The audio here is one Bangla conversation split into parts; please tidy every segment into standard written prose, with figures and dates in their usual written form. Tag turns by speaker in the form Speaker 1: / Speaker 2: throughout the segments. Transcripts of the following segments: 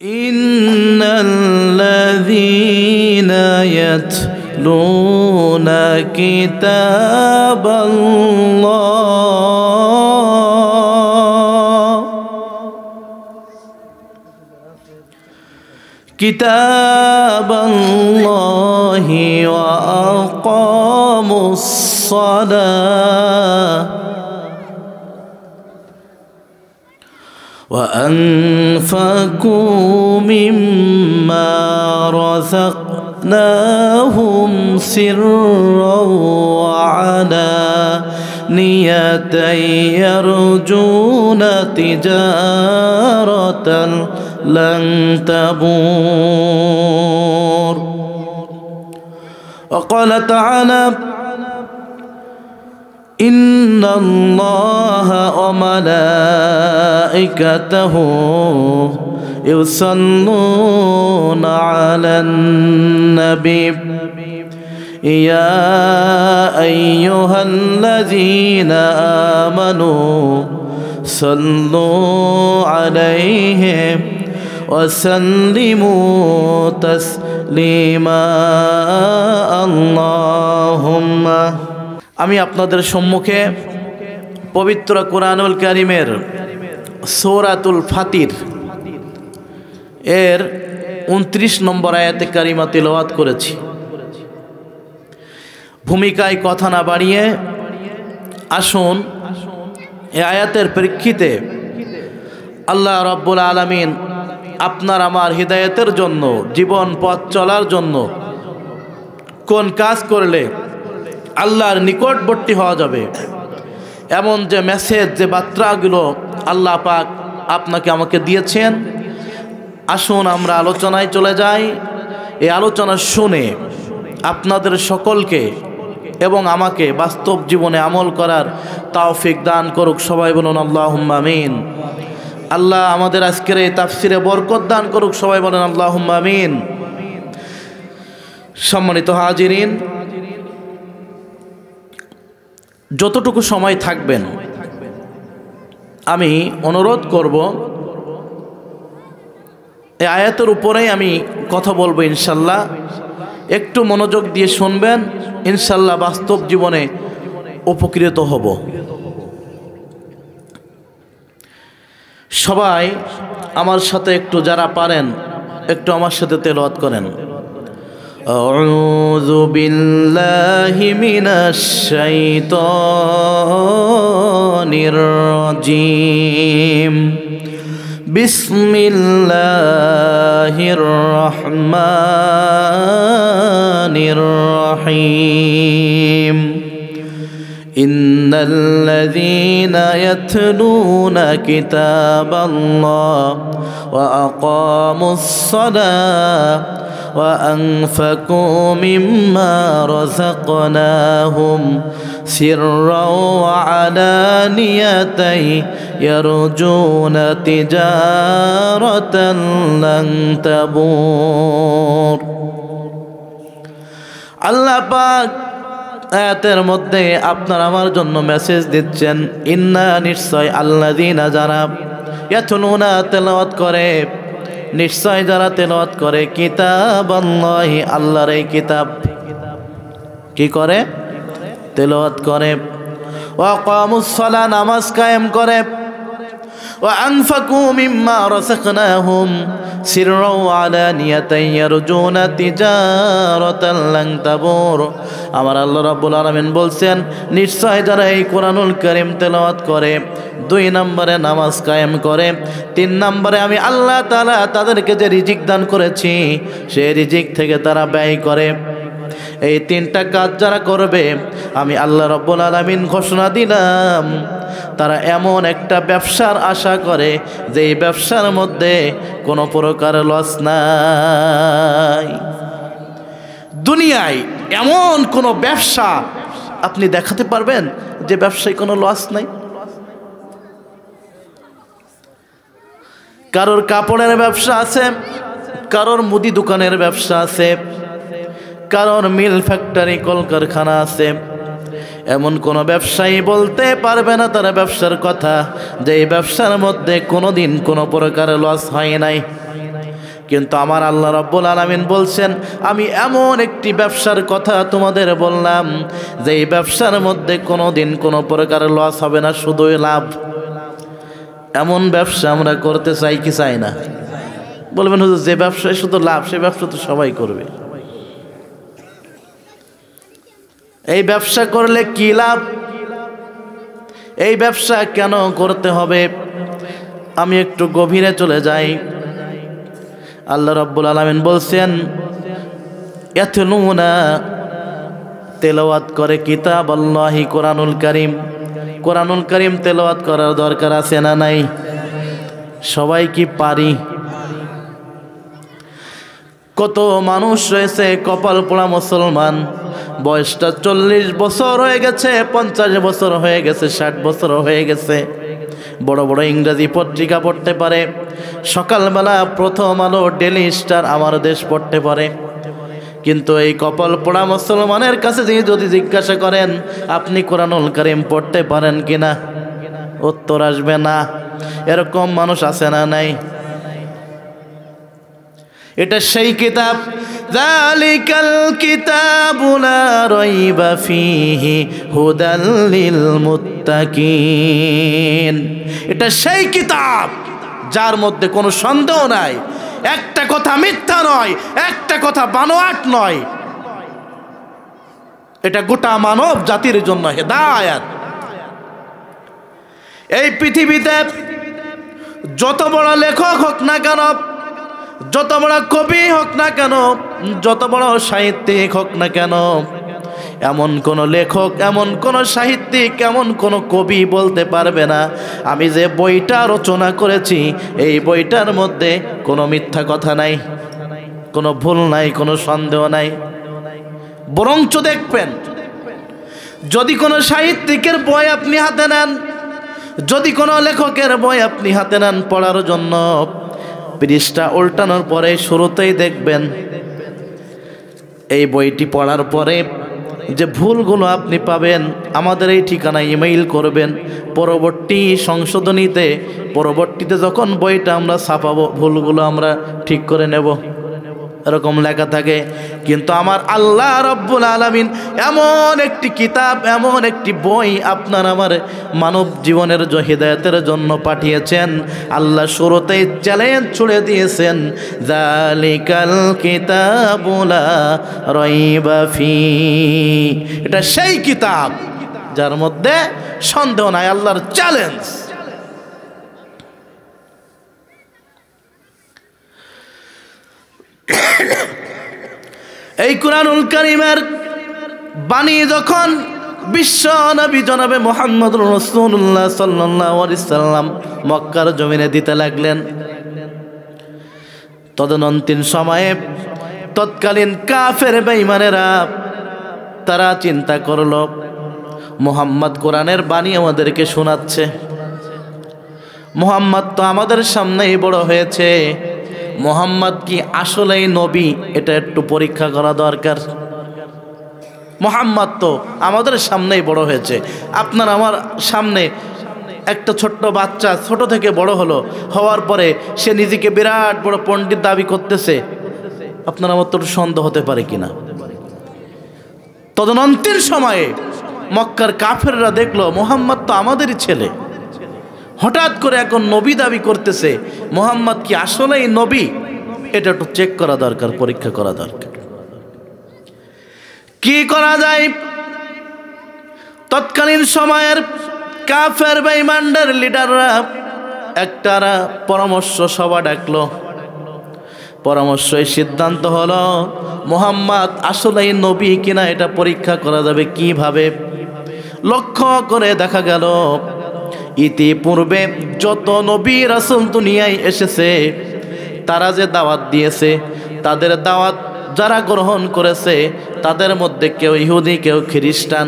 Speaker 1: إن الذين يتلون كتاب الله وأقاموا الصلاة وأنفقوا مما رزقناهم سرا وعلانية يرجون تجارة لن تبور. وقال تعالى: إن الله وملائكته يصلون على النبي يا أيها الذين آمنوا صلوا عليه وسلموا تسليما اللهم। আমি আপনাদের সম্মুখে পবিত্র কোরআনুল কারীমের সূরাতুল ফাতির এর 29 নম্বর আয়াতে কারিমা তিলাওয়াত করেছি। ভূমিকায় কথা না বাড়িয়ে আসুন এই আয়াতের প্রেক্ষিতে আল্লাহ রাব্বুল আলামিন আপনার আমার হিদায়াতের জন্য, জীবন পথ চলার জন্য কোন কাজ করলে আল্লাহর নিকটবর্তী হওয়া যাবে এমন যে মেসেজ, যে বার্তাগুলো আল্লাহ পাক আপনাকে আমাকে দিয়েছেন, আসুন আমরা আলোচনায় চলে যাই। এই আলোচনা শুনে আপনাদের সকলকে এবং আমাকে বাস্তব জীবনে আমল করার তৌফিক দান করুক। সবাই বলুন আল্লাহুম্মা আমিন। আল্লাহ আমাদের আজকের এই তাফসিরে বরকত দান করুক। সবাই বলেন আল্লাহুম্মা আমিন। সম্মানিত হাজিরিন, যতটুকু সময় থাকবেন আমি অনুরোধ করব এই আয়াতের উপরেই আমি কথা বলবো ইনশাল্লাহ। একটু মনোযোগ দিয়ে শুনবেন, ইনশাল্লাহ বাস্তব জীবনে উপকৃত হব। সবাই আমার সাথে একটু, যারা পারেন একটু আমার সাথে তেলাওয়াত করেন। আউযু বিল্লাহি মিনাশ শাইতানির রাজিম। বিসমিল্লাহির রহমানির রহিম। إن الذين يتلون كتاب الله وأقاموا الصلاة وأنفقوا مما رزقناهم سرا وعلانية يرجون تجارة لن تبور। الله পাক আয়াতের মধ্যে আপনার আমার জন্য মেসেজ দিচ্ছেন, ইন্না নিশ্চয় আল্লাযীনা যারা ইয়াতলুনা তেলাওয়াত করে, নিশ্চয় যারা তেলাওয়াত করে কিতাবাল্লাহি আল্লাহর এই কিতাব, কি করে? তেলাওয়াত করে। ওয়া আকামুস সালাহ নামাজ কায়েম করে। ওয়া আনফাকু মিম্মা রাযাকনাহুম সিররা ওয়া আলানিয়াতান ইয়ারজুনা তিজারাতান লান তাবুর। আমার আল্লাহ রাব্বুল আলামিন বলছেন, নিশ্চয় যারা এই কোরআনুল কারীম তেলাওয়াত করে, 2 নম্বরে নামাজ কায়েম করে, 3 নম্বরে আমি আল্লাহ তাআলা তাদেরকে যে রিজিক দান করেছি সেই রিজিক থেকে তারা ব্যয় করে। এই 3টা কাজ যারা করবে, আমি আল্লাহ রাব্বুল আলামিন ঘোষণা দিলাম তারা এমন একটা ব্যবসার আশা করে যে এই ব্যবসার মধ্যে কোনো প্রকার লস নাই। দুনিয়ায় এমন কোনো ব্যবসা আপনি দেখাতে পারবেন যে ব্যবসায় কোনো লস নাই? কারোর কাপড়ের ব্যবসা আছে, কারোর মুদি দোকানের ব্যবসা আছে, কারোর মিল ফ্যাক্টরি কলকারখানা আছে। এমন কোনো ব্যবসায়ী বলতে পারবে না তার ব্যবসার কথা যে এই ব্যবসার মধ্যে কোনোদিন কোনো প্রকার লস হয় নাই। কিন্তু আমার আল্লাহ রাব্বুল আলামিন বলছেন, আমি এমন একটি ব্যবসার কথা তোমাদের বললাম যে এই ব্যবসার মধ্যে কোনোদিন কোনো প্রকার লস হবে না, শুধুই লাভ। এমন ব্যবসা আমরা করতে চাই কি চাই না? বলবেন হুজুর যে ব্যবসায় শুধু লাভ, সে ব্যবসা তো সবাই করবে। এই ব্যবসা করলে কি লাভ? এই ব্যবসা কেন করতে হবে? আমি একটু গভীরে চলে যাই। আল্লাহ রাব্বুল আলামিন বলছেন, ইয়াতলুনা, তেলাওয়াত করে কিতাবাল্লাহি, কোরআনুল কারীম। কোরআনুল কারীম তেলাওয়াত করার দরকার আছে না নাই? সবাই কি পারি? কত মানুষ রয়েছে কপাল পোড়া মুসলমান, বয়সটা 40 বছর হয়ে গেছে, 50 বছর হয়ে গেছে, 60 বছর হয়ে গেছে, বড় বড় ইংরেজি পত্রিকা পড়তে পারে, সকালবেলা প্রথম আলো, ডেলি স্টার, আমার দেশ পড়তে পারে। কিন্তু এই কপাল পোড়া মুসলমানের কাছে যদি জিজ্ঞাসা করেন আপনি কোরআনুল কারীম পড়তে পারেন কিনা, উত্তর আসবে না। এরকম মানুষ আছে না নাই? এটা সেই কিতাব, যালিকাল কিতাবু লা রাইবা ফীহি হুদাল লিল মুত্তাকিন। এটা সেই কিতাব যার মধ্যে কোনো সন্দেহ নাই, একটা কথা মিথ্যা নয়, একটা কথা বানোয়াট নয়। এটা গোটা মানব জাতির জন্য হেদায়েত। এই পৃথিবীতে যত বড় লেখক হোক না কেন, যত বড় কবি হোক না কেন, যত বড় সাহিত্যিক হোক না কেন, এমন কোন লেখক, এমন কোন সাহিত্যিক, এমন কোন কবি বলতে পারবে না আমি যে বইটা রচনা করেছি এই বইটার মধ্যে কোনো মিথ্যা কথা নাই, কোনো ভুল নাই, কোনো সন্দেহ নাই। বরঞ্চ দেখবেন, যদি কোনো সাহিত্যিকের বই আপনি হাতে নেন, যদি কোনো লেখকের বই আপনি হাতে নেন পড়ার জন্য, পৃষ্ঠা উল্টানোর পরে শুরুতেই দেখবেন এই বইটি পড়ার পরে যে ভুলগুলো আপনি পাবেন, আমাদের এই ঠিকানায় ইমেইল করবেন। পরবর্তী সংশোধনীতে, পরবর্তীতে যখন বইটা আমরা ছাপাবো ভুলগুলো আমরা ঠিক করে নেব, এরকম লেখা থাকে। কিন্তু আমার আল্লাহ রাব্বুল আলামিন এমন একটি কিতাব, এমন একটি বই আপনার আমার মানব জীবনের হিদায়াতের জন্য পাঠিয়েছেন। আল্লাহ শুরুতেই চ্যালেঞ্জ ছুড়ে দিয়েছেন, যালিকাল কিতাবু লা রাইবা ফীহি। এটা সেই কিতাব যার মধ্যে সন্দেহ নাই, আল্লাহর চ্যালেঞ্জ। এই কুরআনুল কারীমের বাণী যখন বিশ্ব নবী জনাবে মুহাম্মদুর রাসূলুল্লাহ সাল্লাল্লাহু আলাইহি সাল্লাম মক্কার জমিনে দিতে লাগলেন, তদনন্তীন সময়ে তৎকালীন কাফের বেঈমানেরা তারা চিন্তা করলো মুহাম্মদ কোরআনের বাণী আমাদেরকে শোনাচ্ছে, মুহাম্মদ তো আমাদের সামনেই বড় হয়েছে, মুহাম্মদ কি আসলেই নবী? এটা একটু পরীক্ষা করা দরকার। মুহাম্মদ তো আমাদের সামনেই বড় হয়েছে, আপনার আমার সামনে একটা ছোট্ট বাচ্চা ছোট থেকে বড় হলো, হওয়ার পরে সে নিজেকে বিরাট বড় পণ্ডিত দাবি করতেছে, আপনার আমার তো সন্দেহ হতে পারে কিনা? তদনন্তীন সময়ে মক্কার কাফেররা দেখলো মুহাম্মদ তো আমাদেরই ছেলে, হঠাৎ করে এখন নবী দাবি করতেছে, মুহাম্মদ কি আসলেই নবী? এটা একটু চেক করা দরকার, পরীক্ষা করা দরকার। কি করা যায়? তৎকালীন সময়ের কাফের বেঈমানদের লিডাররা একটা পরামর্শ সভা ডাকলো। পরামর্শই সিদ্ধান্ত হলো মুহাম্মদ আসলেই নবী কিনা এটা পরীক্ষা করা যাবে কিভাবে? লক্ষ্য করে দেখা গেল ইতিপূর্বে যত নবী রাসূল দুনিয়ায় এসেছে তারা যে দাওয়াত দিয়েছে, তাদের দাওয়াত যারা গ্রহণ করেছে তাদের মধ্যে কেউ ইহুদি, কেউ খ্রিস্টান।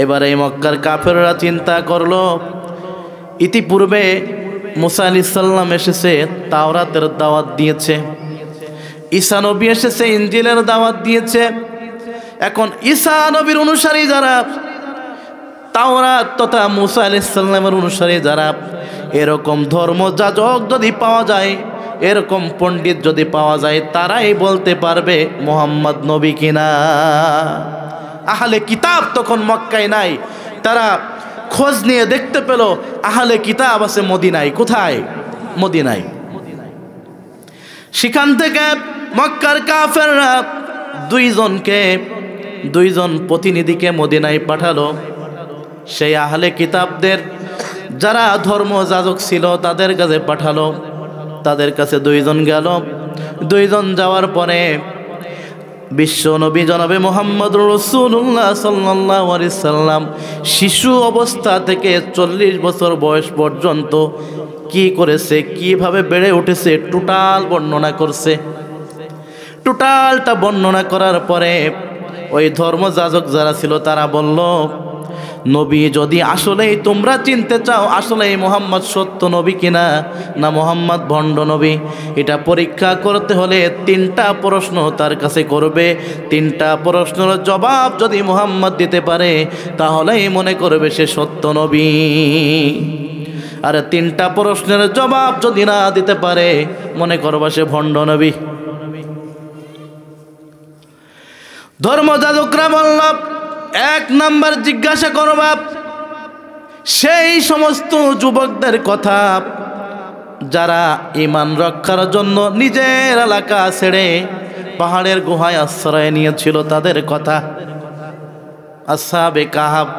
Speaker 1: এবারে এই মক্কার কাফেররা চিন্তা করলো ইতিপূর্বে মুসা আলাইহিস সালাম এসেছে, তাওরাতের দাওয়াত দিয়েছে, ঈসা নবী এসেছে, ইনজিলের দাওয়াত দিয়েছে। এখন ঈসা নবীর অনুসারী যারা, তাওরাত তথা মুসা আলাইহিস সালামের অনুসারী যারা, এরকম ধর্মযাজক যদি পাওয়া যায় এরকম পণ্ডিত যদি পাওয়া যায় তারাই বলতে পারবে মুহাম্মদ নবী কিনা। আহলে কিতাব তখন মক্কায় নাই, তারা খোঁজ নিয়ে দেখতে পেল আহলে কিতাব আছে মদিনায়। কোথায়? মদিনায়। সেখান থেকে মক্কার কাফেররা দুইজন প্রতিনিধিকে মদিনায় পাঠালো। সেই আহলে কিতাবদের যারা ধর্ম যাজক ছিল তাদের কাছে পাঠালো। তাদের কাছে দুইজন গেল। দুইজন যাওয়ার পরে বিশ্ব নবী জনাবে মুহাম্মদুর রাসূলুল্লাহ সাল্লাল্লাহু আলাইহি সাল্লাম শিশু অবস্থা থেকে 40 বছর বয়স পর্যন্ত কি করেছে, কিভাবে বেড়ে উঠেছে টোটাল বর্ণনা করছে। টোটালটা বর্ণনা করার পরে ওই ধর্মযাজক যারা ছিল তারা বলল, নবী যদি আসলেই তোমরা চিনতে চাও আসলেই মুহাম্মদ সত্য নবী কিনা না মুহাম্মদ ভণ্ড নবী, এটা পরীক্ষা করতে হলে 3টা প্রশ্ন তার কাছে করবে। 3টা প্রশ্নের জবাব যদি মুহাম্মদ দিতে পারে তাহলেই মনে করবে সে সত্য নবী, আর 3টা প্রশ্নের জবাব যদি না দিতে পারে মনে করবে সে ভণ্ড নবী। ধর্মযাজকরা বলল, 1 নাম্বার জিজ্ঞাসা করবা সেই সমস্ত যুবকদের কথা যারা ঈমান রক্ষার জন্য নিজের এলাকা ছেড়ে পাহাড়ের গুহায় আশ্রয় নিয়েছিল তাদের কথা, আসহাবে কাহাফ।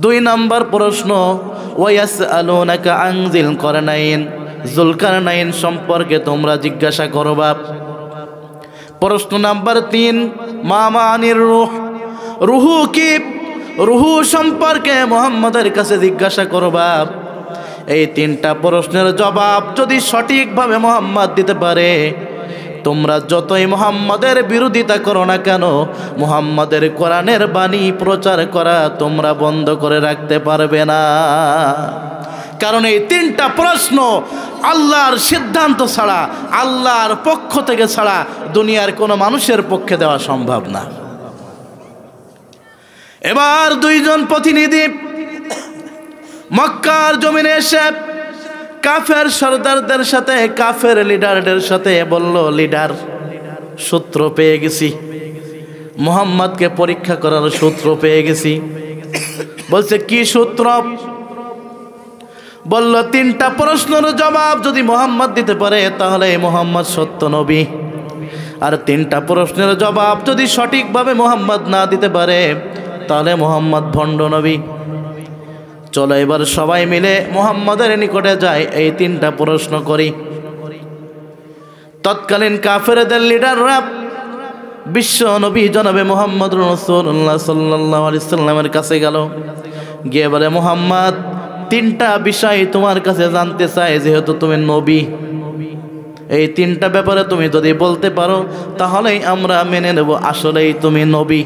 Speaker 1: 2 নাম্বার প্রশ্ন, ওয়ায়াসআলুনাকা আন যিল করনাইন, যুলকারনাইন সম্পর্কে তোমরা জিজ্ঞাসা করবা। প্রশ্ন নাম্বার 3, মা মানির রূহ, রুহু কি, রুহু সম্পর্কে মুহাম্মদের কাছে জিজ্ঞাসা করবা। এই 3টা প্রশ্নের জবাব যদি সঠিকভাবে মুহাম্মদ দিতে পারে তোমরা যতই মুহাম্মদের বিরোধিতা করো না কেন মুহাম্মদের কোরআনের বাণী প্রচার করা তোমরা বন্ধ করে রাখতে পারবে না। কারণ এই 3টা প্রশ্ন আল্লাহর সিদ্ধান্ত ছাড়া, আল্লাহর পক্ষ থেকে ছাড়া দুনিয়ার কোনো মানুষের পক্ষে দেওয়া সম্ভব না। এবার 2 জন প্রতিনিধি মক্কার জমিনে এসে কাফের সরদারদের সাথে, কাফের লিডারদের সাথে বলল, লিডার সূত্র পেয়ে গেছি, মুহাম্মদকে পরীক্ষা করার সূত্র পেয়ে গেছি। বলছে কি সূত্র? বলল 3টা প্রশ্নের জবাব যদি মুহাম্মদ দিতে পারে তাহলে মুহাম্মদ সত্য নবী, আর 3টা প্রশ্নের জবাব যদি সঠিকভাবে মুহাম্মদ না দিতে পারে তাহলে মুহাম্মদ ভণ্ড নবী। চলো এবার সবাই মিলে মুহাম্মদের নিকটে যাই, এই 3টা প্রশ্ন করি। তৎকালীন কাফেরদের লিডাররা বিশ্ব নবী জনাবে মুহাম্মদুর রাসূলুল্লাহ সাল্লাল্লাহু আলাইহি সাল্লামের কাছে গেল, গিয়ে বলে, মুহাম্মদ 3টা বিষয় তোমার কাছে জানতে চাই, যেহেতু তুমি নবী, এই 3টা ব্যাপারে তুমি যদি বলতে পারো তাহলেই আমরা মেনে নেব আসলেই তুমি নবী,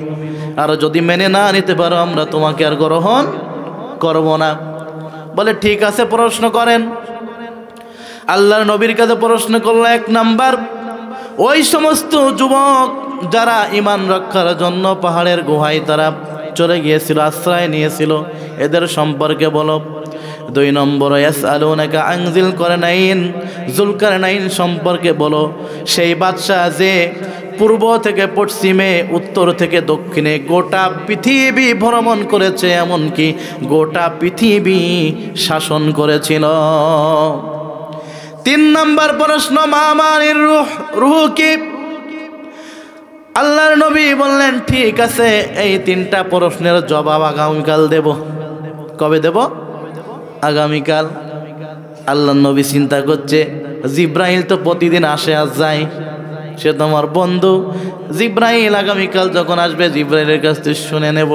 Speaker 1: আর যদি মেনে না নিতে পারো আমরা তোমাকে আর গ্রহণ করব না। বলে ঠিক আছে, প্রশ্ন করেন। আল্লাহর নবীর কাছে প্রশ্ন করলো, 1 নাম্বার, ওই সমস্ত যুবক যারা ঈমান রক্ষার জন্য পাহাড়ের গুহায় তারা চলে গিয়েছিল, আশ্রয় নিয়েছিল, এদের সম্পর্কে বলো। 2 নম্বর, ইয়াসআলুনাকা আন যিল করনাইন, যুলকারনাইন সম্পর্কে বলো। সেই বাদশাহ যে পূর্ব থেকে পশ্চিমে, উত্তর থেকে দক্ষিণে গোটা পৃথিবী ভ্রমণ করেছে, এমনকি গোটা পৃথিবী শাসন করেছিল। 3 নম্বর প্রশ্ন, মা মানির রূহ, রূহ কি? আল্লাহর নবী বললেন, ঠিক আছে, এই 3টা প্রশ্নের জবাব আগামীকাল দেব। কবে দেব? আগামীকাল। আল্লাহর নবী চিন্তা করছে, জিব্রাইল তো প্রতিদিন আসে আর যায়, সে তোমার বন্ধু, জিব্রাইল আগামীকাল যখন আসবে জিব্রাইলের কাছ থেকে শুনে নেব।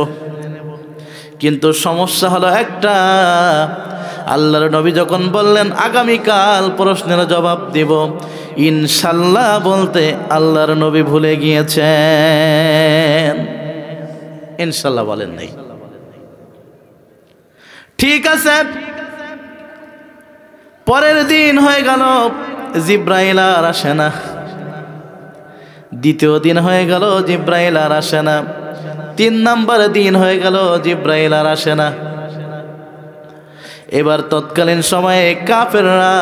Speaker 1: কিন্তু সমস্যা হলো একটা, আল্লাহর নবী যখন বললেন আগামীকাল প্রশ্নের জবাব দিব, ইনশাল্লাহ বলতে আল্লাহর নবী ভুলে গিয়েছেন, ইনশাল্লাহ বলেন নাই। ঠিক আছে, পরের দিন হয়ে গেল, জিব্রাইল আর আসে না। 2য় দিন হয়ে গেল, জিব্রাইল আর আসে না। 3 নম্বর দিন হয়ে গেল, জিব্রাইল আর আসে না। এবার তৎকালীন সময়ে কাফেররা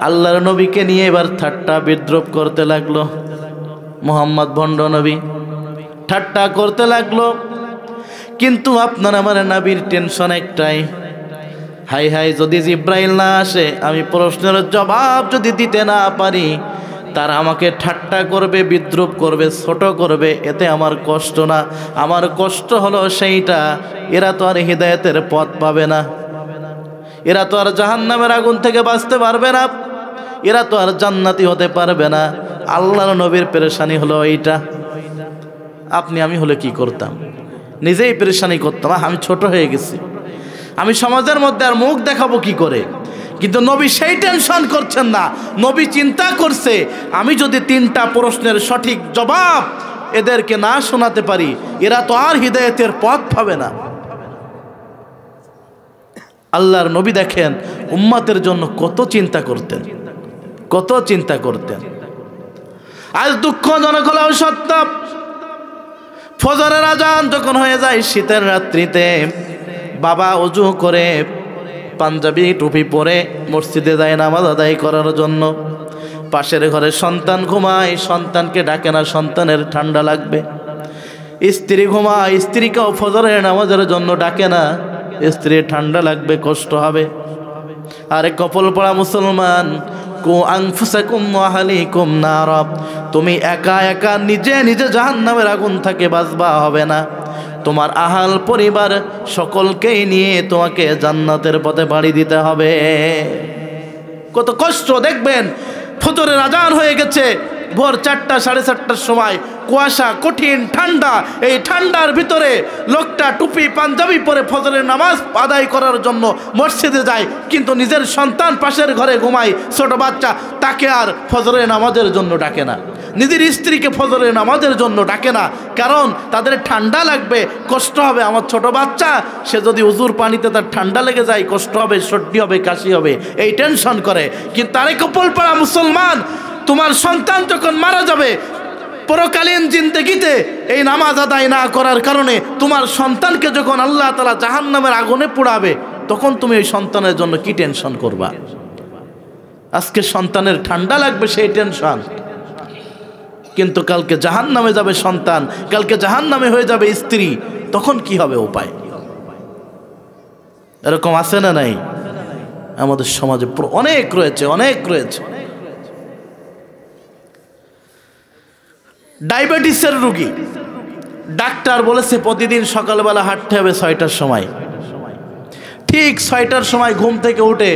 Speaker 1: আল্লাহর নবীকে নিয়ে এবার ঠাট্টা বিদ্রুপ করতে লাগলো। মুহাম্মদ ভণ্ড নবী ঠাট্টা করতে লাগলো। কিন্তু আপনার আমার নবীর টেনশন একটাই, হাই হাই যদি জিব্রাইল না আসে, আমি প্রশ্নের জবাব যদি দিতে না পারি, তারা আমাকে ঠাট্টা করবে, বিদ্রুপ করবে, ছোট করবে। এতে আমার কষ্ট না, আমার কষ্ট হলো সেইটা, এরা তো আর হিদায়াতের পথ পাবে না, এরা তো আর জাহান্নামের আগুন থেকে বাঁচতে পারবে না, এরা তো আর জান্নাতি হতে পারবে না। আল্লাহর নবীর পেরেশানি হলো এইটা। আপনি আমি হলে কি করতাম? নিজেই পেরেশানি করতাম, আমি ছোট হয়ে গেছি, আমি সমাজের মধ্যে আর মুখ দেখাবো কি করে। কিন্তু নবী সেই টেনশন করছেন না। নবী চিন্তা করছে, আমি যদি 3টা প্রশ্নের সঠিক জবাব এদেরকে না শোনাতে পারি, এরা তো আর হিদায়াতের পথ পাবে না। আল্লাহর নবী দেখেন উম্মতের জন্য কত চিন্তা করতেন, কত চিন্তা করতেন। আজ দুঃখজনক হলেও সত্য, ফজরের আজান যখন হয়ে যায় শীতের রাত্রিতে, বাবা ওযু করে পাঞ্জাবি টুপি পরে মসজিদে যায় নামাজ আদায় করার জন্য। পাশের ঘরে সন্তান ঘুমায়, সন্তানকে ডাকে না, সন্তানের ঠান্ডা লাগবে। স্ত্রী ঘুমায়, স্ত্রীকেও ফজরের নামাজের জন্য ডাকে না, স্ত্রীর ঠান্ডা লাগবে, কষ্ট হবে। আরে কপাল পড়া মুসলমান, কু আনফুসাকুম ওয়া আহলিকুম নার, তুমি একা একা নিজে নিজে জাহান্নামের আগুন থেকে বাঁচবা হবে না, তোমার আহাল পরিবার সকলকেই নিয়ে তোমাকে জান্নাতের পথে বাড়ি দিতে হবে। কত কষ্ট দেখবেন। ফজরের আজান হয়ে গেছে, ভোর 4টা 4:30টার সময়, কুয়াশা, কঠিন ঠান্ডা। এই ঠান্ডার ভিতরে লোকটা টুপি পাঞ্জাবি পরে ফজরের নামাজ আদায় করার জন্য মসজিদে যায়, কিন্তু নিজের সন্তান পাশের ঘরে ঘুমায়, ছোট বাচ্চা, তাকে আর ফজরের নামাজের জন্য ডাকে না, নিজের স্ত্রীকে ফজরের নামাজের জন্য ডাকে না। কারণ তাদের ঠান্ডা লাগবে, কষ্ট হবে। আমার ছোট বাচ্চা, সে যদি উজুর পানিতে তার ঠান্ডা লেগে যায়, কষ্ট হবে, সর্দি হবে, কাশি হবে, এই টেনশন করে। কিন্তু আরে কপাল পড়া মুসলমান, তোমার সন্তান যখন মারা যাবে, পরকালীন জিন্দেগিতে এই নামাজ আদায় না করার কারণে তোমার সন্তানকে যখন আল্লাহ তাআলা জাহান্নামের আগুনে পোড়াবে, তখন তুমি ওই সন্তানের জন্য কি টেনশন করবা? আজকে সন্তানের ঠান্ডা লাগবে, সেই টেনশন। কিন্তু কালকে জাহান্নামে যাবে সন্তান, কালকে জাহান্নামে হয়ে যাবে স্ত্রী, তখন কি হবে উপায়? এরকম আছে না নাই? আমাদের সমাজে অনেক রয়েছে, অনেক রয়েছে। ডায়াবেটিসের রোগী, ডাক্তার বলেছে প্রতিদিন সকালবেলা হাঁটতে হবে 6টার সময়। ঠিক 6টার সময় ঘুম থেকে উঠে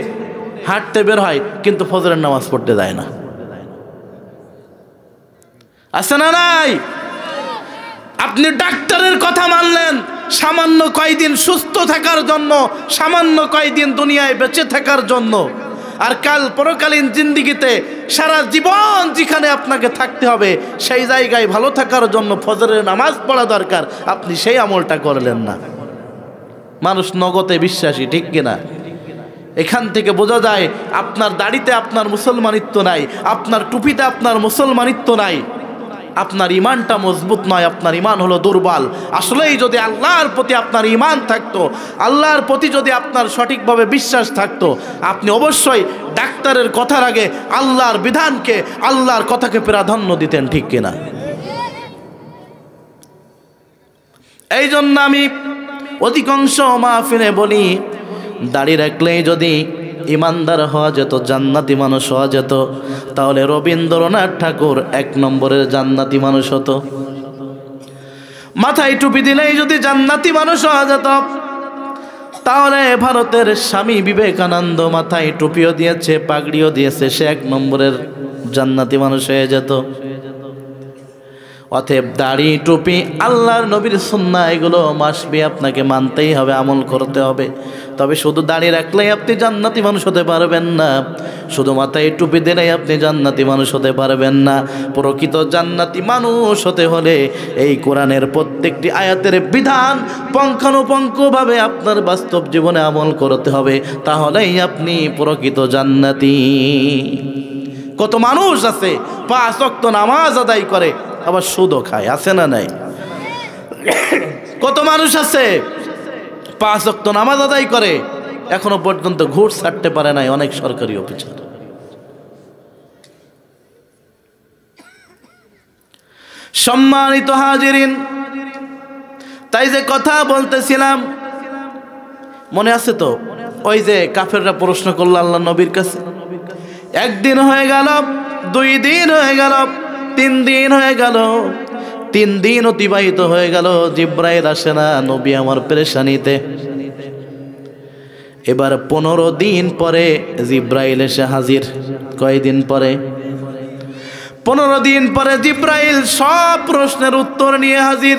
Speaker 1: হাঁটতে বের হয়, কিন্তু ফজরের নামাজ পড়তে যায় না। আছে না নাই? আপনি ডাক্তারের কথা মানলেন সামান্য কয়দিন সুস্থ থাকার জন্য, সামান্য কয়দিন দুনিয়ায় বেঁচে থাকার জন্য, আর কাল পরকালীন জিন্দেগিতে সারা জীবন যেখানে আপনাকে থাকতে হবে, সেই জায়গায় ভালো থাকার জন্য ফজরের নামাজ পড়া দরকার, আপনি সেই আমলটা করলেন না। মানুষ নগদে বিশ্বাসী, ঠিক কিনা? এখান থেকে বোঝা যায় আপনার দাড়িতে আপনার মুসলমানিত্ব নাই, আপনার টুপিতে আপনার মুসলমানিত্ব নাই, আপনার ইমানটা মজবুত নয়, আপনার ইমান হলো দুর্বল। আসলেই যদি আল্লাহর প্রতি আপনার ইমান থাকতো, আল্লাহর প্রতি যদি আপনার সঠিকভাবে বিশ্বাস থাকতো, আপনি অবশ্যই ডাক্তারের কথার আগে আল্লাহর বিধানকে, আল্লাহর কথাকে প্রাধান্য দিতেন, ঠিক কিনা? এই জন্য আমি অধিকাংশ মাহফিলে বলি, দাড়ি রাখলেই যদি ইমানদার হওয়া যেত, জান্নাতি মানুষ হওয়া যেত, তাহলে রবীন্দ্রনাথ ঠাকুর 1 নম্বরের জান্নাতি মানুষ হতো। মাথায় টুপি দিলেই যদি জান্নাতি মানুষ হওয়া যেত, তাহলে ভারতের স্বামী বিবেকানন্দ মাথায় টুপিও দিয়েছে, পাগড়িও দিয়েছে, সে 1 নম্বরের জান্নাতি মানুষ হয়ে যেত। অতএব দাড়ি, টুপি, আল্লাহর নবীর সুন্নাহ, এগুলো মাসবি আপনাকে মানতেই হবে, আমল করতে হবে। তবে শুধু দাড়ি রাখলেই আপনি জান্নাতি মানুষ হতে পারবেন না, শুধু মাথায় টুপি দিলেই আপনি জান্নাতি মানুষ হতে পারবেন না। প্রকৃত জান্নাতি মানুষ হতে হলে এই কোরআনের প্রত্যেকটি আয়াতের বিধান পুঙ্খানুপুঙ্খভাবে আপনার বাস্তব জীবনে আমল করতে হবে, তাহলেই আপনি প্রকৃত জান্নাতি। কত মানুষ আছে 5 ওয়াক্ত নামাজ আদায় করে, আবার সুদও খায়, আছে না নাই? কত মানুষ আছে 5 ওয়াক্ত নামাজ আদায় করে, এখনো পর্যন্ত ঘুষ ছাড়তে পারে নাই অনেক সরকারি অফিসার। সম্মানিত হাজিরিন, তাই যে কথা বলতেছিলাম মনে আছে তো, ওই যে কাফেররা প্রশ্ন করলো আল্লাহ নবীর কাছে, একদিন হয়ে গেল, 2 দিন হয়ে গেল, 3 দিন হয়ে গেল, 3 দিন অতিবাহিত হয়ে গেল, জিব্রাইল আসে না, নবী আমার পেরেশানিতে। এবার 15 দিন পরে জিব্রাইল এসে হাজির। কয়দিন পরে? 15 দিন পরে জিব্রাইল সব প্রশ্নের উত্তর নিয়ে হাজির।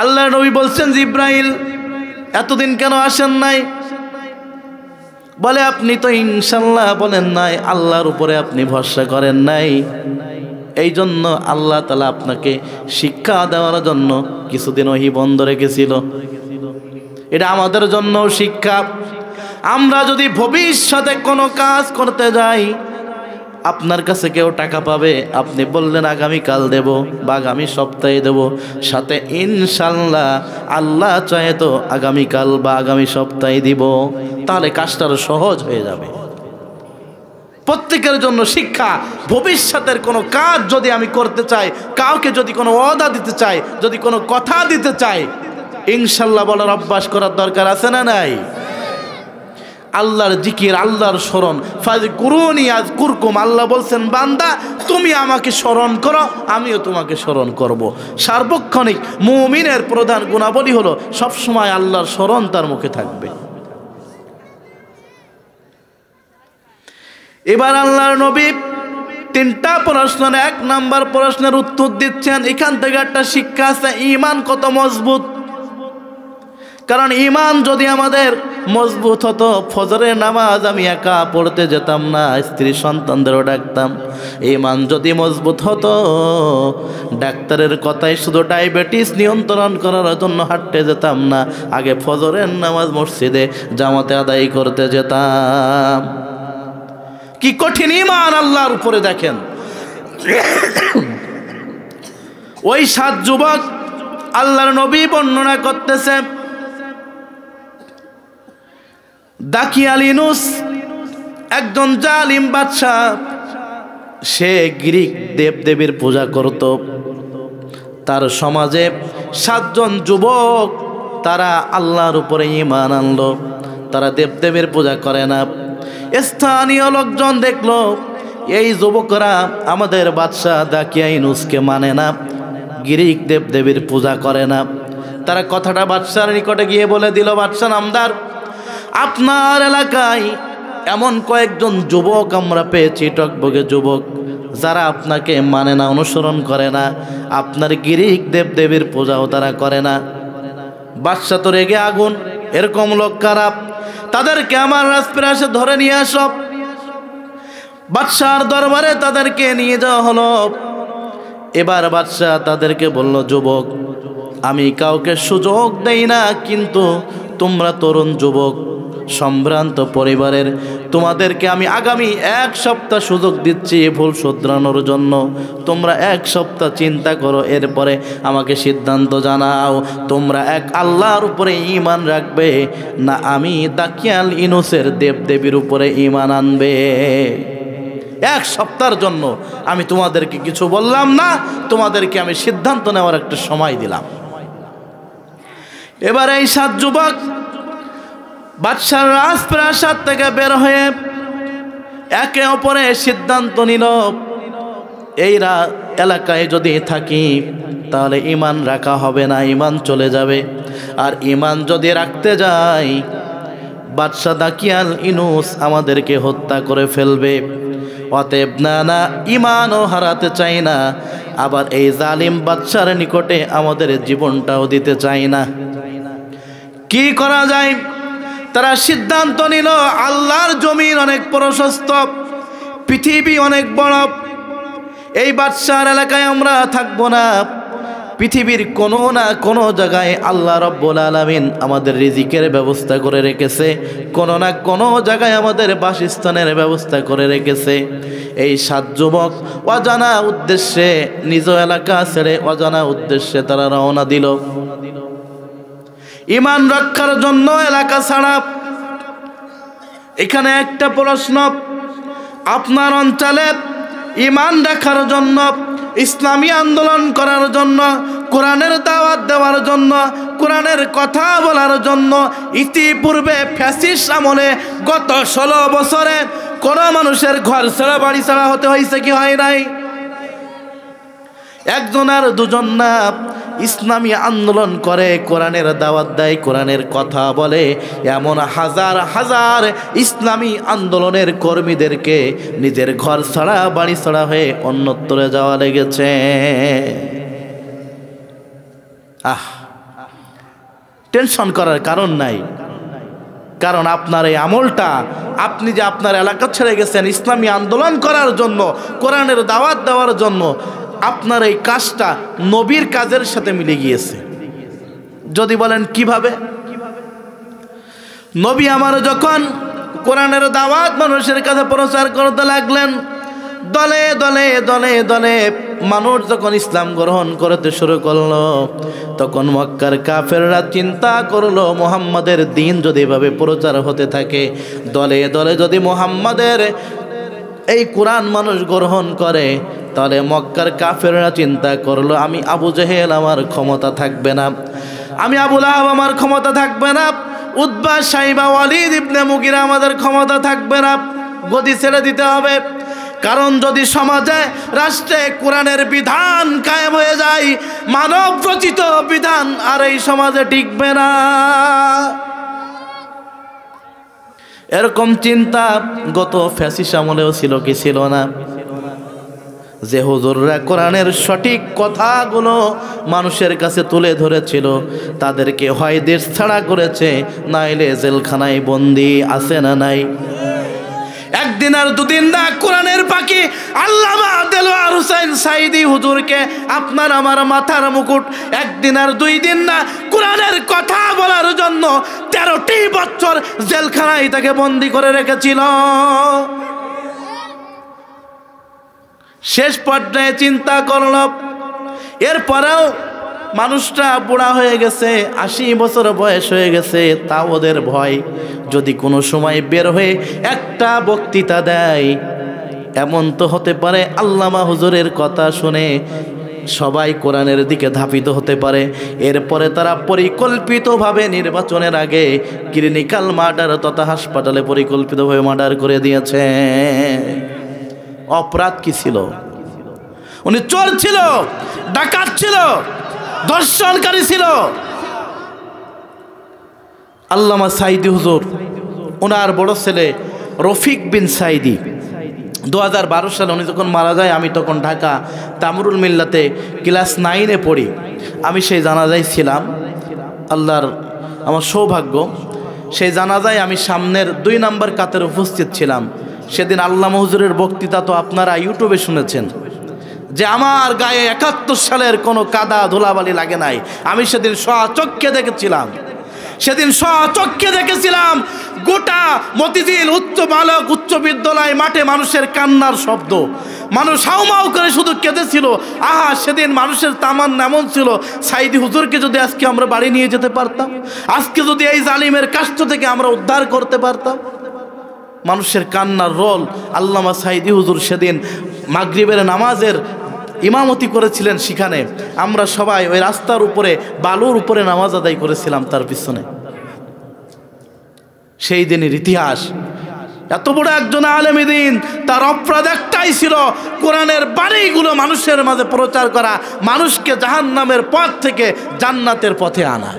Speaker 1: আল্লাহ নবী বলছেন, জিব্রাইল এতদিন কেন আসেন নাই? বলে, আপনি তো ইনশাল্লাহ বলেন নাই, আল্লাহর উপরে আপনি ভরসা করেন নাই, এই জন্য আল্লাহ তাআলা আপনাকে শিক্ষা দেওয়ার জন্য কিছুদিন ওহী বন্ধ রেখেছিল। এটা আমাদের জন্য শিক্ষা। আমরা যদি ভবিষ্যতে কোনো কাজ করতে যাই, আপনার কাছে কেউ টাকা পাবে, আপনি বললেন আগামীকাল দেব বা আগামী সপ্তাহে দেব, সাথে ইনশাল্লাহ আল্লাহ চাহে তো আগামীকাল বা আগামী সপ্তাহে দিব, তাহলে কাজটা সহজ হয়ে যাবে। প্রত্যেকের জন্য শিক্ষা। ভবিষ্যতের কোনো কাজ যদি আমি করতে চাই, কাউকে যদি কোনো ওয়াদা দিতে চাই, যদি কোনো কথা দিতে চাই, ইনশাল্লাহ বলার অভ্যাস করার দরকার আছে না নাই? আল্লাহর জিকির, আল্লাহর স্মরণ, ফাযকুরুনি আযকুরকুম। আল্লাহ বলছেন, বান্দা তুমি আমাকে স্মরণ করো, আমিও তোমাকে স্মরণ করব। সার্বক্ষণিক মুমিনের প্রধান গুণাবলী হলো সবসময় আল্লাহর স্মরণ তার মুখে থাকবে। এবার আল্লাহর নবী 3টা প্রশ্নের 1 নাম্বার প্রশ্নের উত্তর দিচ্ছেন। এখান থেকে একটা শিক্ষা আছে, ঈমান কত মজবুত। কারণ ঈমান যদি আমাদের মজবুত হতো, ফজরের নামাজ আমি একা পড়তে যেতাম না, স্ত্রী সন্তানদেরও ডাকতাম। ঈমান যদি মজবুত হতো, ডাক্তারের কথায় শুধু ডায়াবেটিস নিয়ন্ত্রণ করার জন্য হাঁটতে যেতাম না, আগে ফজরের নামাজ মসজিদে জামাতে আদায় করতে যেতাম। কি কঠিন ঈমান আল্লাহর উপরে! দেখেন, ওই 7 যুবক আল্লাহর নবী বর্ণনা করতেছে, দাকিয়াল ইউনুস একজন জালিম বাদশা, সে গ্রিক দেবদেবীর পূজা করত। তার সমাজে 7 জন যুবক তারা আল্লাহর উপরে ঈমান আনলো, তারা দেবদেবীর পূজা করে না। স্থানীয় লোকজন দেখলো এই যুবকরা আমাদের বাদশা দাকিয়া ইউনুসকে মানে না, গ্রিক দেবদেবীর পূজা করে না। তারা কথাটা বাদশার নিকটে গিয়ে বলে দিল, বাদশা নামদার, আপনার এলাকায় এমন কয়েকজন যুবক আমরা পেয়েছি, টকবগে যুবক, যারা আপনাকে মানে না, অনুসরণ করে না, আপনার গ্রিক দেবদেবীর পূজাও তারা করে না। বাদশা তো রেগে আগুন, এরকম লোক খারাপ, তাদেরকে আমার রাজপ্রাসাদে ধরে নিয়ে আসো। বাদশার দরবারে তাদেরকে নিয়ে যাওয়া হলো। এবার বাদশা তাদেরকে বলল, যুবক, আমি কাউকে সুযোগ দেই না, কিন্তু তোমরা তরুণ যুবক, সম্ভ্রান্ত পরিবারের, তোমাদেরকে আমি আগামী 1 সপ্তাহ সুযোগ দিচ্ছি ভুল শুধরানোর জন্য। তোমরা 1 সপ্তাহ চিন্তা করো, এরপরে আমাকে সিদ্ধান্ত জানাও, তোমরা এক আল্লাহর উপরে ঈমান রাখবে না আমি দাকিয়াল ইউনুসের দেবদেবীর উপরে ঈমান আনবে। 1 সপ্তাহের জন্য আমি তোমাদেরকে কিছু বললাম না, তোমাদেরকে আমি সিদ্ধান্ত নেওয়ার একটা সময় দিলাম। এবার এই 7 যুবক বাদশার রাজপ্রাসাদ থেকে বের হয়ে একে অপরের সিদ্ধান্ত নিল, এই এলাকায় যদি থাকি তাহলে ঈমান রাখা হবে না, ঈমান চলে যাবে। আর ঈমান যদি রাখতে যাই, বাদশা দাকিয়াল ইউনুস আমাদেরকে হত্যা করে ফেলবে। অতএব না ঈমানও হারাতে চাই না, আবার এই জালিম বাদশার নিকটে আমাদের জীবনটাও দিতে চাই না। কি করা যায়? তারা সিদ্ধান্ত নিল, আল্লাহর জমিন অনেক প্রশস্ত, পৃথিবী অনেক বড়, এই বাদশার এলাকায় আমরা থাকবো না। পৃথিবীর কোনো না কোনো জায়গায় আল্লাহ রাব্বুল আলামিন আমাদের রিজিকের ব্যবস্থা করে রেখেছে, কোনো না কোনো জায়গায় আমাদের বাসস্থানের ব্যবস্থা করে রেখেছে। এই 7 যুবক অজানা উদ্দেশ্যে, নিজ এলাকা ছেড়ে অজানা উদ্দেশ্যে তারা রওনা দিল। ইমান রক্ষার জন্য এলাকা ছাড়া। এখানে একটা প্রশ্ন, আপনার অঞ্চলে ইমান রাখার জন্য, ইসলামী আন্দোলন করার জন্য, কোরআনের দাওয়াত দেওয়ার জন্য, কোরআনের কথা বলার জন্য ইতিপূর্বে ফ্যাসিস্ট আমলে গত 16 বছরে কোন মানুষের ঘর ছাড়া বাড়ি ছাড়া হতে হয়েছে কি হয় নাই? একজন আর দুজন না, ইসলামী আন্দোলন করে, কোরআনের দাওয়াত দেয়, কোরআনের কথা বলে, এমন হাজার হাজার ইসলামী আন্দোলনের কর্মীদেরকে নিজের ঘর ছাড়া বাড়ি ছাড়া হয়ে অন্যত্রে যাওয়া লেগেছে। টেনশন করার কারণ নাই, কারণ আপনার এই আমলটা, আপনি যে আপনার এলাকা ছেড়ে গেছেন ইসলামী আন্দোলন করার জন্য, কোরআনের দাওয়াত দেওয়ার জন্য, আপনার এই কাজটা নবীর কাজের সাথে মিলে গিয়েছে। যদি বলেন কিভাবে? নবী আমার যখন কোরআনের দাওয়াত মানুষের কাছে প্রচার করতে লাগলেন, দলে দলে দলে দলে মানুষ যখন ইসলাম গ্রহণ করতে শুরু করলো, তখন মক্কার কাফেররা চিন্তা করলো মুহাম্মাদের দ্বীন যদি এভাবে প্রচার হতে থাকে, দলে দলে যদি মুহাম্মাদের এই কোরআন মানুষ গ্রহণ করে, তাহলে মক্কার কাফেররা চিন্তা করলো আমি আবু জেহেল আমার ক্ষমতা থাকবে না, আমি আবু লাহাব আমার ক্ষমতা থাকবে না, উতবা সাইবা ওয়ালিদ ইবনে মুগিরা আমাদের ক্ষমতা থাকবে না, গদি ছেড়ে দিতে হবে। কারণ যদি সমাজে রাষ্ট্রে কোরআনের বিধান কায়েম হয়ে যায়, মানব রচিত বিধান আর এই সমাজে টিকবে না। এরকম চিন্তা গত ফ্যাসিস্ট আমলেও ছিল কি ছিল না? যে হুজুররা কোরআনের সঠিক কথাগুলো মানুষের কাছে তুলে ধরেছিল, তাদেরকে হয় দেশ ছাড়া করেছে, নাইলে জেলখানায় বন্দি আছে না নাই? একদিন আর দুদিন না, কোরআনের পাখি আল্লামা দেলোয়ার হোসেন সাইদি হুজুরকে, আপনার আমার মাথার মুকুট, একদিন আর 2 দিন না, কোরআনের কথা বলার জন্য 13টি বছর জেলখানায় তাকে বন্দি করে রেখেছিল। শেষ পর্যায়ে চিন্তা করল, এরপরেও মানুষটা বুড়া হয়ে গেছে, 80 বছর বয়স হয়ে গেছে, তা ওদের ভয় যদি কোনো সময় বের হয়ে একটা বক্তৃতা দেয়, এমন তো হতে পারে আল্লামা হুজুরের কথা শুনে সবাই কোরআনের দিকে ধাবিত হতে পারে। এরপরে তারা পরিকল্পিতভাবে নির্বাচনের আগে ক্লিনিক্যাল মার্ডার তথা হাসপাতালে পরিকল্পিতভাবে মার্ডার করে দিয়েছে। অপরাধ কি ছিল? উনি চোর ছিল, ডাকাত ছিল, ধর্ষণকারী ছিল। আল্লামা সাইদি হুজুর, ওনার বড় ছেলে রফিক বিন সাইদি, 2012 সালে উনি যখন মারা যায়, আমি তখন ঢাকা তামরুল মিল্লাতে ক্লাস 9-এ পড়ি। আমি সেই জানাজায় ছিলাম, আল্লাহর আমার সৌভাগ্য, সেই জানাজায় আমি সামনের 2 নম্বর কাতারে উপস্থিত ছিলাম। সেদিন আল্লামা হুজুরের বক্তৃতা তো আপনারা ইউটিউবে শুনেছেন, যে আমার গায়ে 71 সালের কোনো কাদা ধুলাবালি লাগে নাই। আমি সেদিন স্বচক্ষে দেখেছিলাম, সেদিন স্বচক্ষে দেখেছিলাম গোটা মতিঝিল উচ্চ বিদ্যালয় মাঠে মানুষের কান্নার শব্দ, মানুষ হাউমাউ করে শুধু কেঁদেছিল। আহা, সেদিন মানুষের তামান্না এমন ছিল, সাইদি হুজুরকে যদি আজকে আমরা বাড়ি নিয়ে যেতে পারতাম, আজকে যদি এই জালিমের কাষ্ট থেকে আমরা উদ্ধার করতে পারতাম। মানুষের কান্নার রোল আল্লামা সাইদি হুজুর সেদিন মাগরিবের নামাজের ইমামতি করেছিলেন। সেখানে আমরা সবাই ওই রাস্তার উপরে বালুর উপরে নামাজ আদায় করেছিলাম তার পিছনে। সেই দিনের ইতিহাস। এত বড় একজন আলেম দ্বীন, তার অপরাধ একটাই ছিল, কোরআনের বাণীগুলো মানুষের মাঝে প্রচার করা, মানুষকে জাহান্নামের পথ থেকে জান্নাতের পথে আনা।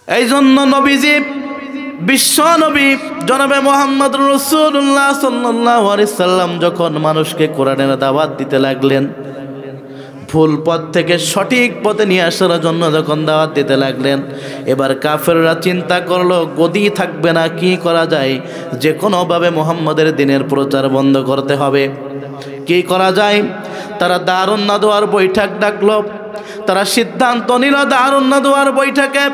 Speaker 1: এই জন্য নবীজি, বিশ্ব নবী জনাবে মুহাম্মদ রাসূলুল্লাহ সাল্লাল্লাহু আলাইহি সাল্লাম যখন মানুষকে কোরআনের দাওয়াত দিতে লাগলেন, ভুল পথ থেকে সঠিক পথে নিয়ে আসার জন্য যখন দাওয়াত দিতে লাগলেন, এবার কাফেররা চিন্তা করলো গদি থাকবে না, কি করা যায়? যে কোনোভাবে মুহাম্মদের দ্বীনের প্রচার বন্ধ করতে হবে। কি করা যায়? তারা দারুন নাদওয়ার বৈঠক ডাকলো। তারা সিদ্ধান্ত নিল দারুন নাদওয়ার বৈঠকে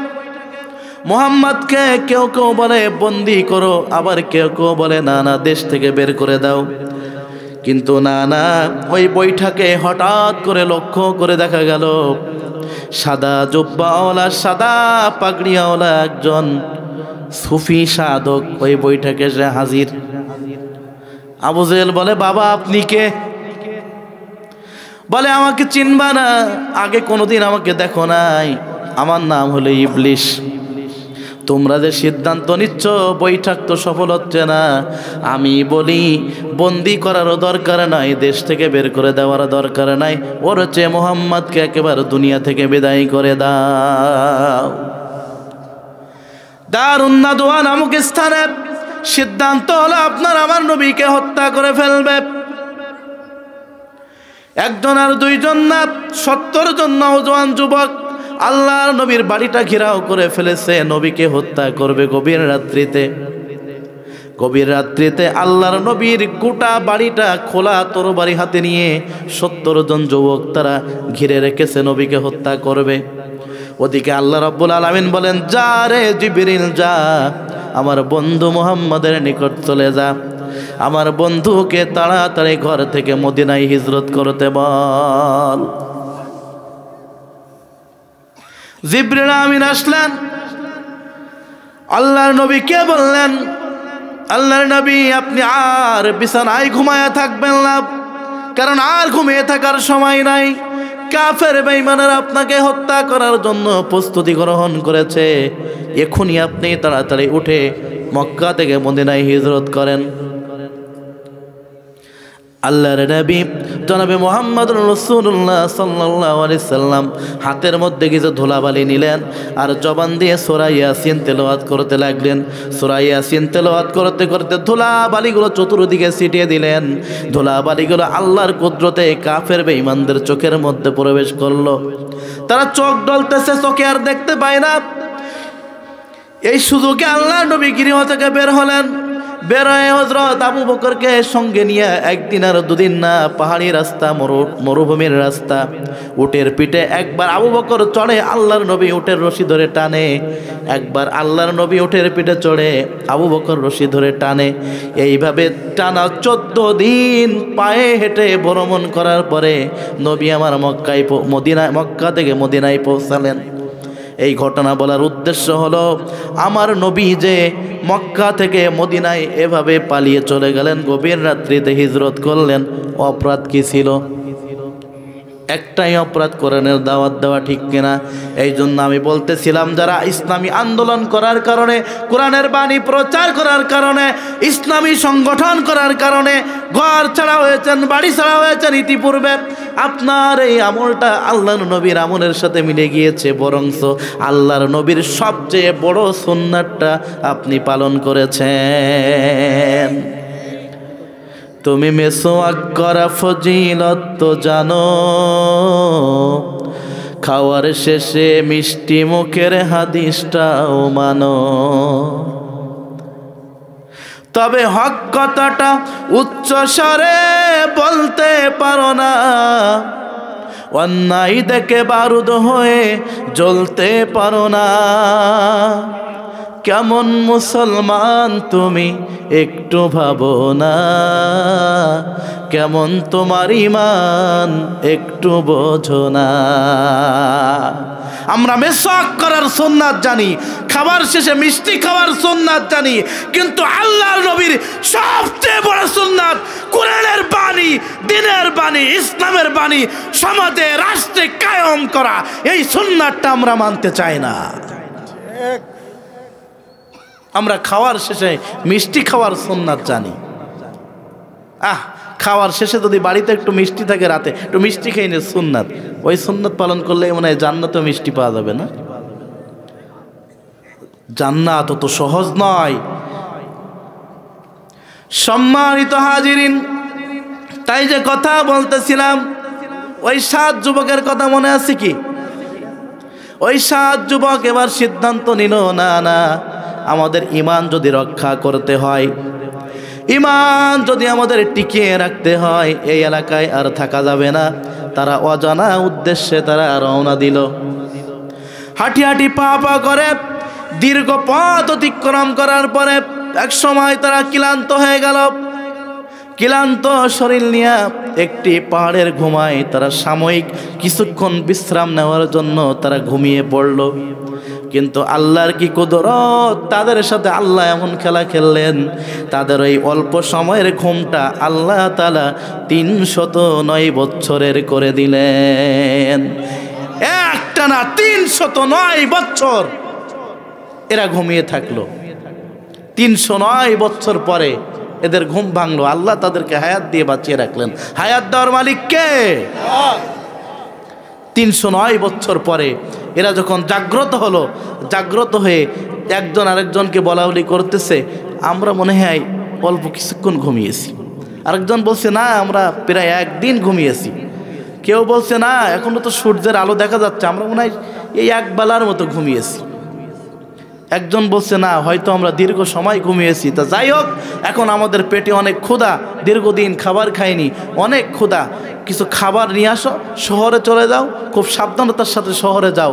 Speaker 1: মুহাম্মদকে কেউ কেউ বলে বন্দি করো, আবার কেউ কেউ বলে না না দেশ থেকে বের করে দাও। কিন্তু না না, ওই বৈঠকে হঠাৎ করে লক্ষ্য করে দেখা গেল সাদা জুব্বাওয়ালা সাদা পাগড়িওয়ালা একজন সুফি সাধক ওই বৈঠকে সে হাজির। আবু জেহেল বলে, বাবা আপনি কে? বলে, আমাকে চিনবা না, আগে কোনোদিন আমাকে দেখো নাই, আমার নাম হলো ইবলিশ। তোমরা যে সিদ্ধান্ত নিচ্ছ বৈঠক তো সফল হচ্ছে না, আমি বলি বন্দি করারও দরকার নাই, দেশ থেকে বের করে দেওয়ার দরকার নাই, ওর চেয়ে মোহাম্মদকে একেবারে দুনিয়া থেকে বিদায় করে দাও। দারুন নাদওয়া নামক স্থানে সিদ্ধান্ত হলো আপনার আমার নবীকে হত্যা করে ফেলবে। একজন আর দুইজন না, 70 জন নওজোয়ান যুবক আল্লাহর নবীর বাড়িটা ঘেরাও করে ফেলেছে, নবীকে হত্যা করবে গভীর রাত্রিতে। গভীর রাত্রিতে আল্লাহর নবীর গোটা বাড়িটা খোলা তরবারি হাতে নিয়ে 70 জন যুবক তারা ঘিরে রেখেছে, নবীকে হত্যা করবে। ওদিকে আল্লাহ রাব্বুল আলামিন বলেন, যা রে জিবরিল যা, আমার বন্ধু মুহাম্মাদের নিকট চলে যা, আমার বন্ধুকে তাড়াতাড়ি ঘর থেকে মদিনায় হিজরত করতে বল। জিবরিল আমিন আসলেন, আল্লাহর নবীকে বললেন, আল্লাহর নবী আপনি আর বিছানায় ঘুমায়া থাকবেন না, কারণ আর ঘুমিয়ে থাকার সময় নাই। কাফের বেঈমানেরা আপনাকে হত্যা করার জন্য প্রস্তুতি গ্রহণ করেছে, এখনই আপনি তাড়াতাড়ি উঠে মক্কা থেকে মদিনায় হিজরত করেন। আল্লাহর নবী জনাবে মুহাম্মদুর রাসূলুল্লাহ সাল্লাল্লাহু আলাইহি সাল্লাম হাতের মধ্যে কিছু ধুলাবালি নিলেন আর জবান দিয়ে সূরা ইয়াসিন তেলাওয়াত করতে লাগলেন। সূরা ইয়াসিন তেলাওয়াত করতে করতে ধুলাবালিগুলো চতুর্দিকে ছিটিয়ে দিলেন। ধুলাবালিগুলো আল্লাহর কুদরতে কাফের বেঈমানদের চোখের মধ্যে প্রবেশ করলো। তারা চোখ ডলতেছে, চোখে আর দেখতে পায় না। এই সুযোগে আল্লাহর নবী গৃহ থেকে বের হলেন। বের হয়ে হযরত আবু বকরকে সঙ্গে নিয়ে একদিন আর দুদিন না, পাহাড়ি রাস্তা, মরুভূমির রাস্তা, উটের পিঠে একবার আবু বকর চড়ে, আল্লাহর নবী উটের রশি ধরে টানে, একবার আল্লাহর নবী উটের পিঠে চড়ে, আবু বকর রশি ধরে টানে। এইভাবে টানা 14 দিন পায়ে হেঁটে ভ্রমণ করার পরে নবী আমার মক্কা থেকে মদিনায় পৌঁছালেন। এই ঘটনা বলার উদ্দেশ্য হলো, আমার নবী যে মক্কা থেকে মদিনায় এভাবে পালিয়ে চলে গেলেন, গভীর রাত্রিতে হিজরত করলেন, অপরাধ কি ছিল? একটাই অপরাধ, কোরআনের দাওয়াত দেওয়া, ঠিক কিনা? এই জন্য আমি বলতেছিলাম, যারা ইসলামী আন্দোলন করার কারণে, কোরআনের বাণী প্রচার করার কারণে, ইসলামী সংগঠন করার কারণে ঘর ছাড়া হয়েছেন, বাড়ি ছাড়া হয়েছেন, ইতিপূর্বে আপনার এই আমলটা আল্লাহর নবীর আমলের সাথে মিলে গিয়েছে, বরঞ্চ আল্লাহর নবীর সবচেয়ে বড় সুন্নাতটা আপনি পালন করেছেন। তুমি মেসওয়াক করা ফজিলত তো জানো, খাওয়ার শেষে মিষ্টি মুখের হাদিসটাও মানো, তবে হক কথাটা উচ্চ স্বরে বলতে পারো না, অন্যায় দেখে বারুদ হয়ে জ্বলতে পারো না। কেমন মুসলমান তুমি একটু ভাবো না, কেমন তোমার ঈমান একটু বোঝো না। আমরা মেসওয়াক করার সুন্নাত জানি, খাবার শেষে মিষ্টি খাওয়ার সুন্নাত জানি, কিন্তু আল্লাহর নবীর সবচেয়ে বড় সুন্নাত, কোরআনের বাণী, দ্বীনের বাণী, ইসলামের বাণী সমাজে রাষ্ট্রে কায়েম করা, এই সুন্নাতটা আমরা মানতে চাই না। আমরা খাওয়ার শেষে মিষ্টি খাওয়ার সুন্নাত জানি। খাওয়ার শেষে যদি বাড়িতে একটু মিষ্টি থাকে, রাতে একটু মিষ্টি খেয়ে নিয়ে সুন্নাত, ওই সুন্নাত পালন করলে মনে হয় জান্নাতে মিষ্টি পাওয়া যাবে না? জান্নাত তো সহজ নয়। সম্মানিত হাজিরিন, তাই যে কথা বলতেছিলাম, ওই 7 যুবকের কথা মনে আছে কি? ওই 7 যুবক এবার সিদ্ধান্ত নিল, না না, আমাদের ঈমান যদি রক্ষা করতে হয়, ঈমান যদি আমাদের টিকিয়ে রাখতে হয়, এই এলাকায় আর থাকা যাবে না। তারা অজানা উদ্দেশ্যে তারা রওনা দিল। হাঁটি হাঁটি পা পা করে দীর্ঘ পথ অতিক্রম করার পরে এক সময় তারা ক্লান্ত হয়ে গেল। ক্লান্ত শরীর নিয়ে একটি পাহাড়ের ঘুমায় তারা সাময়িক কিছুক্ষণ বিশ্রাম নেওয়ার জন্য তারা ঘুমিয়ে পড়ল। কিন্তু আল্লাহর কি কুদরত, তাদের সাথে আল্লাহ এমন খেলা খেললেন, তাদের ওই অল্প সময়ের ঘুমটা আল্লাহ তাআলা 309 বছরের করে দিলেন। একটানা 309 বছর এরা ঘুমিয়ে থাকলো। 309 বছর পরে এদের ঘুম ভাঙলো, আল্লাহ তাদেরকে হায়াত দিয়ে বাঁচিয়ে রাখলেন। হায়াত দেওয়ার মালিক কে? 309 বছর পরে এরা যখন জাগ্রত হলো, জাগ্রত হয়ে একজন আরেকজনকে বলা বলি করতেছে, আমরা মনে হয় অল্প কিছুক্ষণ ঘুমিয়েছি। আরেকজন বলছে না আমরা প্রায় একদিন ঘুমিয়েছি। কেউ বলছে না এখনো তো সূর্যের আলো দেখা যাচ্ছে, আমরা মনে হয় এই এক বেলার মতো ঘুমিয়েছি। একজন বলছে না হয়তো আমরা দীর্ঘ সময় ঘুমিয়েছি। তা যাই হোক, এখন আমাদের পেটে অনেক ক্ষুধা, দীর্ঘদিন খাবার খাইনি, অনেক ক্ষুধা, কিছু খাবার নিয়ে আসো, শহরে চলে যাও, খুব সাবধানতার সাথে শহরে যাও,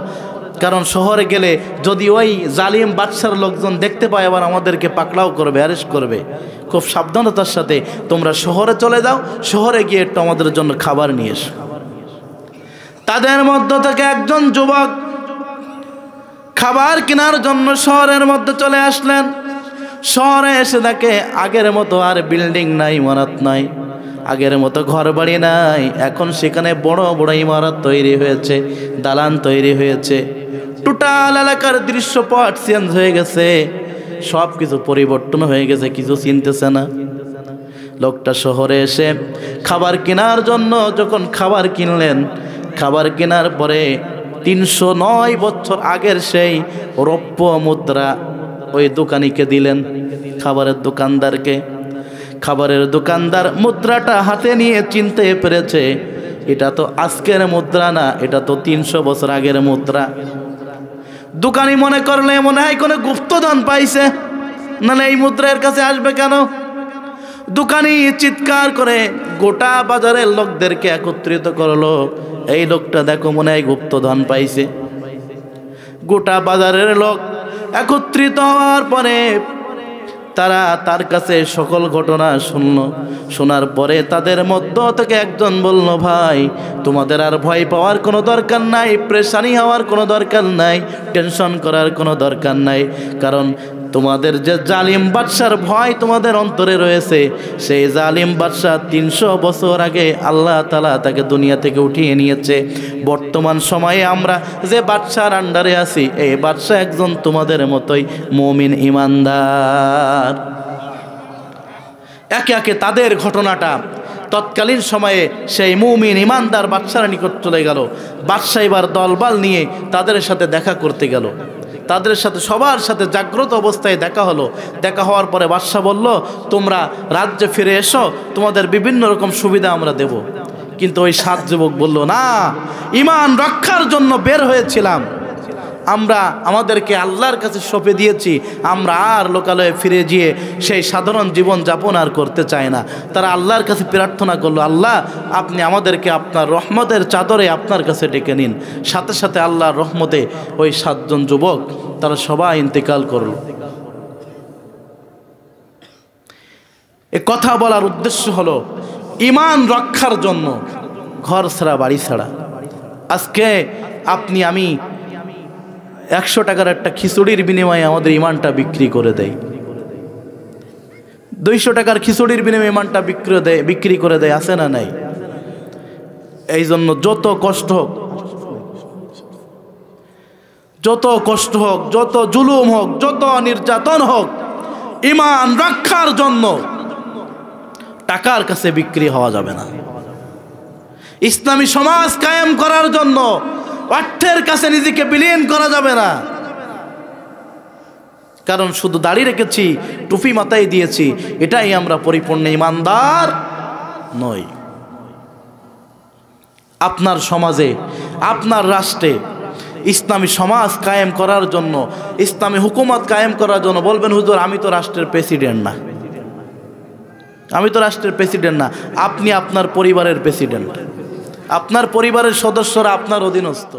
Speaker 1: কারণ শহরে গেলে যদি ওই জালিম বাদশার লোকজন দেখতে পায় আবার আমাদেরকে পাকড়াও করবে, অ্যারেস্ট করবে। খুব সাবধানতার সাথে তোমরা শহরে চলে যাও, শহরে গিয়ে একটু আমাদের জন্য খাবার নিয়ে এসো। তাদের মধ্য থেকে একজন যুবক খাবার কেনার জন্য শহরের মধ্যে চলে আসলেন। শহরে এসে দেখে আগের মতো আর বিল্ডিং নাই, ইমারত নাই, আগের মতো ঘর বাড়ি নাই। এখন সেখানে বড় বড় ইমারত তৈরি হয়েছে, দালান তৈরি হয়েছে। টোটাল এলাকার দৃশ্যপট চেঞ্জ হয়ে গেছে, সব কিছু পরিবর্তন হয়ে গেছে, কিছু চিনতেছে না। লোকটা শহরে এসে খাবার কেনার জন্য যখন খাবার কিনলেন, খাবার কেনার পরে 309 বছর আগের সেই রৌপ্য মুদ্রা ওই দোকানিকে দিলেন, খাবারের দোকানদারকে। খাবারের দোকানদার মুদ্রাটা হাতে নিয়ে চিনতে পেরেছে এটা তো আজকের মুদ্রা না, এটা তো 300 বছর আগের মুদ্রা। দোকানি মনে করলে মনে হয় কোনো গুপ্তধন পাইছে, নাহলে এই মুদ্রার কাছে আসবে কেন? দোকানি চিৎকার করে গোটা বাজারের লোকদেরকে একত্রিত করলো, এই লোকটা দেখো মনে হয় গুপ্তধন পাইছে। গোটা বাজারের লোক একত্রিত হওয়ার পরে তারা তার কাছে সকল ঘটনা শুনলো। শোনার পরে তাদের মধ্য থেকে একজন বলল, ভাই তোমাদের আর ভয় পাওয়ার কোনো দরকার নাই, প্রেশানি হওয়ার কোনো দরকার নাই, টেনশন করার কোনো দরকার নাই, কারণ তোমাদের যে জালিম বাদশার ভয় তোমাদের অন্তরে রয়েছে, সেই জালিম বাদশা 300 বছর আগে আল্লাহ তাআলা তাকে দুনিয়া থেকে উঠিয়ে নিয়েছে। বর্তমান সময়ে আমরা যে বাদশার আন্ডারে আছি, এই বাদশা একজন তোমাদের মতোই মুমিন ইমানদার। একে একে তাদের ঘটনাটা তৎকালীন সময়ে সেই মুমিন ইমানদার বাদশার নিকট চলে গেল। বাদশা এবার দলবল নিয়ে তাদের সাথে দেখা করতে গেল, তাদের সাথে সবার সাথে জাগ্রত অবস্থায় দেখা হলো। দেখা হওয়ার পরে বাদশা বলল, তোমরা রাজ্যে ফিরে এসো, তোমাদের বিভিন্ন রকম সুবিধা আমরা দেব। কিন্তু ওই 7 যুবক বলল, না, ঈমান রক্ষার জন্য বের হয়েছিলাম, আমরা আমাদেরকে আল্লাহর কাছে সঁপে দিয়েছি, আমরা আর লোকালয়ে ফিরে গিয়ে সেই সাধারণ জীবন যাপন আর করতে চাই না। তারা আল্লাহর কাছে প্রার্থনা করলো, আল্লাহ আপনি আমাদেরকে আপনার রহমতের চাদরে আপনার কাছে ডেকে নিন। সাথে সাথে আল্লাহর রহমতে ওই 7 জন যুবক তারা সবাই ইন্তেকাল করল। এ কথা বলার উদ্দেশ্য হলো ঈমান রক্ষার জন্য ঘর ছাড়া বাড়ি ছাড়া। আজকে আপনি আমি 100 টাকার একটা খিচুড়ির বিনিময়ে আমাদের ঈমানটা বিক্রি করে দেয়, 200 টাকার খিচুড়ির বিনিময়ে ঈমানটা বিক্রি করে দেয়, আছে না নাই? এই জন্য যত কষ্ট হোক, যত কষ্ট হোক, যত জুলুম হোক, যত নির্যাতন হোক, ঈমান রক্ষার জন্য টাকার কাছে বিক্রি হওয়া যাবে না। ইসলামী সমাজ কায়েম করার জন্য অর্থের কাছে নিজেকে বিলীন করা যাবে না। কারণ শুধু দাড়ি রেখেছি, টুপি মাথায় দিয়েছি, এটাই আমরা পরিপূর্ণ ঈমানদার নই। আপনার সমাজে, আপনার রাষ্ট্রে ইসলামী সমাজ কায়েম করার জন্য, ইসলামী হুকুমত কায়েম করার জন্য বলবেন, হুজুর আমি তো রাষ্ট্রের প্রেসিডেন্ট না, আমি তো রাষ্ট্রের প্রেসিডেন্ট না। আপনি আপনার পরিবারের প্রেসিডেন্ট, আপনার পরিবারের সদস্যরা আপনার অধীনস্থ।